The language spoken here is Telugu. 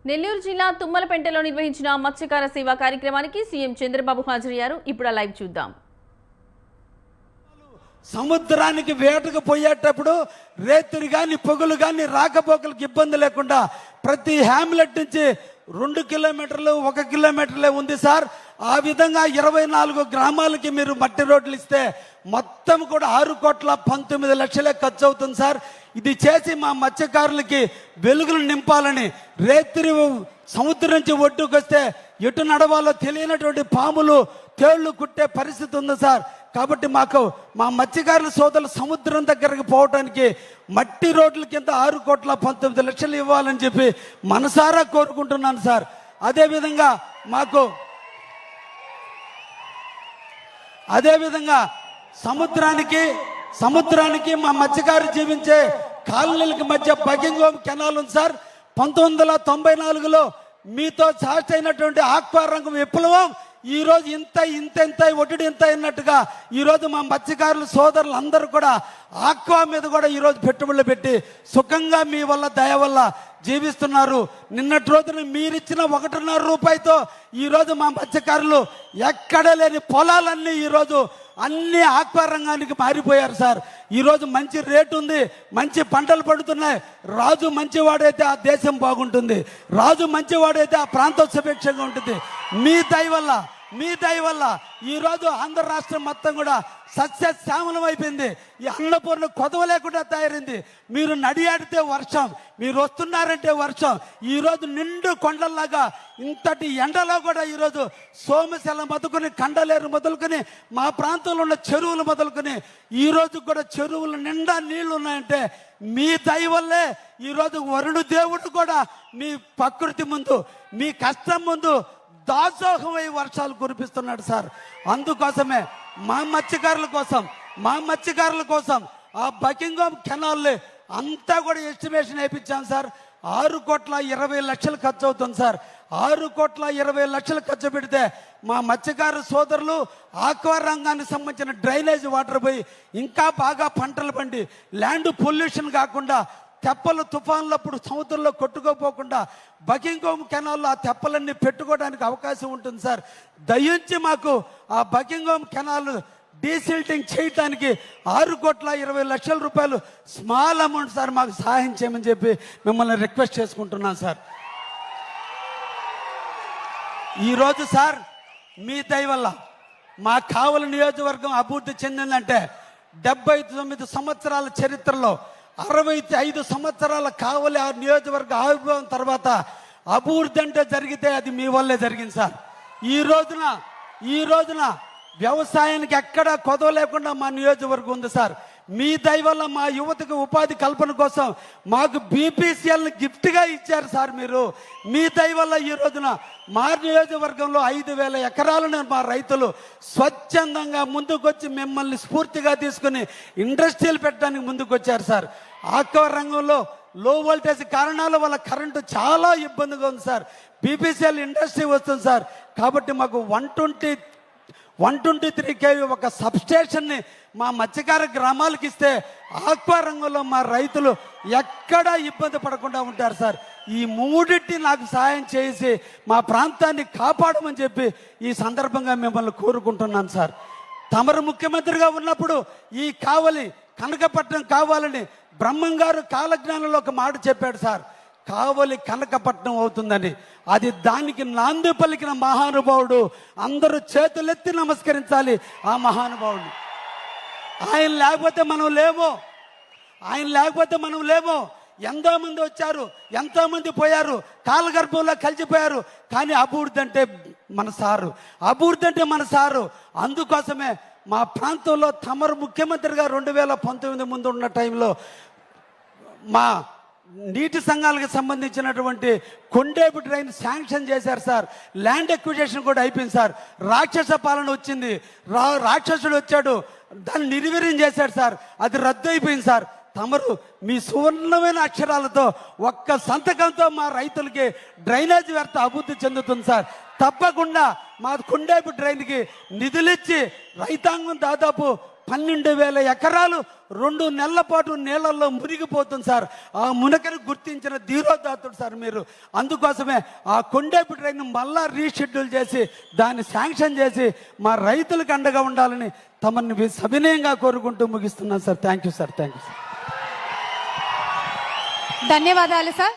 నెల్లూరు జిల్లా తుమ్మలపెంటలో నిర్వహించిన మత్స్యకార సేవా కార్యక్రమానికి సీఎం చంద్రబాబు హాజరయ్యారు. ఇప్పుడు ఆ లైవ్ చూద్దాం. సముద్రానికి వేటకు పోయేటప్పుడు రేతులు కానీ పొగులు కానీ రాకపోకలకు ఇబ్బంది లేకుండా ప్రతి హ్యామ్లెట్ నుంచి 2 కిలోమీటర్లు 1 కిలోమీటర్లే ఉంది సార్. ఆ విధంగా 24 గ్రామాలకి మీరు మట్టి రోడ్లు ఇస్తే మొత్తం కూడా 6,19,00,000 ఖర్చు అవుతుంది సార్. ఇది చేసి మా మత్స్యకారులకి వెలుగులు నింపాలని, రేత్రి సముద్రం నుంచి ఒడ్డుకు వస్తే ఎటు నడవాలో తెలియనటువంటి పాములు తేళ్లు కుట్టే పరిస్థితి ఉంది సార్. కాబట్టి మా మత్స్యకారుల సోదరులు సముద్రం దగ్గరకు పోవడానికి మట్టి రోడ్ల కింద 6,19,00,000 ఇవ్వాలని చెప్పి మనసారా కోరుకుంటున్నాను సార్. అదేవిధంగా సముద్రానికి మా మత్స్యకారు జీవించే కాలనీలకి మధ్య బకింగ్హామ్ కెనాల్ ఉంది సార్. 1994లో మీతో సాస్ట్ అయినటువంటి ఆక్వా రంగం విప్లవం ఈ రోజు ఇంత ఒడ్డు ఇంత అన్నట్టుగా ఈ రోజు మా మత్స్యకారుల సోదరులు అందరూ కూడా ఆక్వా మీద కూడా ఈ రోజు పెట్టుబడులు పెట్టి సుఖంగా మీ వల్ల దయ వల్ల జీవిస్తున్నారు. నిన్నటి రోజున మీరిచ్చిన 1.5 రూపాయతో ఈ రోజు మా మత్స్యకారులు ఎక్కడ లేని పొలాలన్నీ ఈ రోజు అన్ని ఆక్వా రంగానికి మారిపోయారు సార్. ఈరోజు మంచి రేటు ఉంది, మంచి పంటలు పడుతున్నాయి. రాజు మంచివాడైతే ఆ దేశం బాగుంటుంది, రాజు మంచివాడైతే ఆ ప్రాంతం సుభిక్షంగా ఉంటుంది. మీ దయ వల్ల ఈరోజు ఆంధ్ర రాష్ట్రం మొత్తం కూడా సస్యశ్యామలం అయిపోయింది. ఈ అన్నపూర్ణ కొదవ లేకుండా తయారైంది. మీరు నడియాడితే వర్షం, మీరు వస్తున్నారంటే వర్షం. ఈరోజు నిండు కొండల్లాగా ఇంతటి ఎండలో కూడా ఈరోజు సోమశల మొదలుకొని కండలేరు మొదలుకొని మా ప్రాంతంలో ఉన్న చెరువులు మొదలుకొని ఈరోజు కూడా చెరువులు నిండా నీళ్లు ఉన్నాయంటే మీ దయ వల్లే. ఈరోజు వరుణు దేవుడు కూడా మీ ప్రకృతి ముందు, మీ కష్టం ముందు దాసోహమై వర్షాలు కురిపిస్తున్నాడు సార్. అందుకోసమే మా మత్స్యకారుల కోసం ఆ బకింగ్హామ్ కెనాల్ అంతా కూడా ఎస్టిమేషన్ వేయించాం సార్. 6,20,00,000 ఖర్చు అవుతుంది సార్. 6,20,00,000 ఖర్చు పెడితే మా మత్స్యకారు సోదరులు ఆక్వా రంగానికి సంబంధించిన డ్రైనేజ్ వాటర్ పోయి ఇంకా బాగా పంటలు పండి ల్యాండ్ పొల్యూషన్ కాకుండా తెప్పలు తుఫాన్లప్పుడు సముద్రంలో కొట్టుకోపోకుండా బకింగ్హామ్ కెనాల్లో ఆ తెప్పలన్నీ పెట్టుకోవడానికి అవకాశం ఉంటుంది సార్. దయించి మాకు ఆ బకింగ్హామ్ కెనాల్ డీసిల్టింగ్ చేయటానికి 6,20,00,000 రూపాయలు స్మాల్ అమౌంట్ సార్ మాకు సహాయం చేయమని చెప్పి మిమ్మల్ని రిక్వెస్ట్ చేసుకుంటున్నాను సార్. ఈరోజు సార్ మీ దయ వల్ల మా కావలి నియోజకవర్గం అభివృద్ధి చెందిందంటే 79 సంవత్సరాల చరిత్రలో 65 సంవత్సరాల కావలి ఆ నియోజకవర్గ ఆవిర్భావం తర్వాత అభివృద్ధి అంటే జరిగితే అది మీ వల్లే జరిగింది సార్. ఈ రోజున వ్యవసాయానికి ఎక్కడా కొదవ లేకుండా మా నియోజకవర్గం ఉంది సార్. మీ దయ వల్ల మా యువతకు ఉపాధి కల్పన కోసం మాకు బీపీసీఎల్ని గిఫ్ట్గా ఇచ్చారు సార్ మీరు. మీ దయ వల్ల ఈ రోజున మా నియోజకవర్గంలో 5,000 ఎకరాలను మా రైతులు స్వచ్ఛందంగా ముందుకొచ్చి మిమ్మల్ని స్ఫూర్తిగా తీసుకుని ఇండస్ట్రీలు పెట్టడానికి ముందుకు వచ్చారు సార్. ఆక్వా రంగంలో లో వోల్టేజ్ కారణాల వల్ల కరెంటు చాలా ఇబ్బందిగా ఉంది సార్. బీపీసీఎల్ ఇండస్ట్రీ వస్తుంది సార్. కాబట్టి మాకు 123 kV ఒక సబ్స్టేషన్ని మా మత్స్యకార గ్రామాలకు ఇస్తే ఆక్వా రంగంలో మా రైతులు ఎక్కడా ఇబ్బంది పడకుండా ఉంటారు సార్. ఈ మూడింటి నాకు సహాయం చేసి మా ప్రాంతాన్ని కాపాడమని చెప్పి ఈ సందర్భంగా మిమ్మల్ని కోరుకుంటున్నాను సార్. తమరు ముఖ్యమంత్రిగా ఉన్నప్పుడు ఈ కావలి కనకపట్నం కావాలని బ్రహ్మంగారు కాలజ్ఞానంలో ఒక మాట చెప్పాడు సార్. కావలి కనకపట్నం అవుతుందని. అది దానికి నాంది పలికిన మహానుభావుడు. అందరూ చేతులెత్తి నమస్కరించాలి ఆ మహానుభావుడు. ఆయన లేకపోతే మనం లేమో. ఎంతో మంది వచ్చారు, ఎంతో మంది పోయారు, కాలగర్భంలో కలిసిపోయారు. కానీ అభివృద్ధి అంటే మన సారు. అందుకోసమే మా ప్రాంతంలో తమరు ముఖ్యమంత్రిగా 2019 ముందు ఉన్న టైంలో మా నీటి సంఘాలకు సంబంధించినటువంటి కొండేపు డ్రైన్ శాంక్షన్ చేశారు సార్. ల్యాండ్ ఎక్విజేషన్ కూడా అయిపోయింది సార్. రాక్షస పాలన వచ్చింది, రాక్షసుడు వచ్చాడు, దాన్ని నిర్వీర్యం చేశాడు సార్. అది రద్దు అయిపోయింది సార్. తమరు మీ సువర్ణమైన అక్షరాలతో ఒక్క సంతకంతో మా రైతులకి డ్రైనేజ్ వ్యర్థ అభివృద్ధి చెందుతుంది సార్. తప్పకుండా మా కొండేపు డ్రైన్కి నిధులిచ్చి రైతాంగం దాదాపు 12,000 ఎకరాలు 2 నెలల పాటు నీళ్ళల్లో మునిగిపోతుంది సార్. ఆ మునకని గుర్తించిన ధీరోదాతుడు సార్ మీరు. అందుకోసమే ఆ కొండేపు ట్రైన్ మళ్ళా రీషెడ్యూల్ చేసి దాన్ని శాంక్షన్ చేసి మా రైతులకు అండగా ఉండాలని తమని సవినయంగా కోరుకుంటూ ముగిస్తున్నాను sir. Thank you sir. Thank you sir. ధన్యవాదాలు సార్.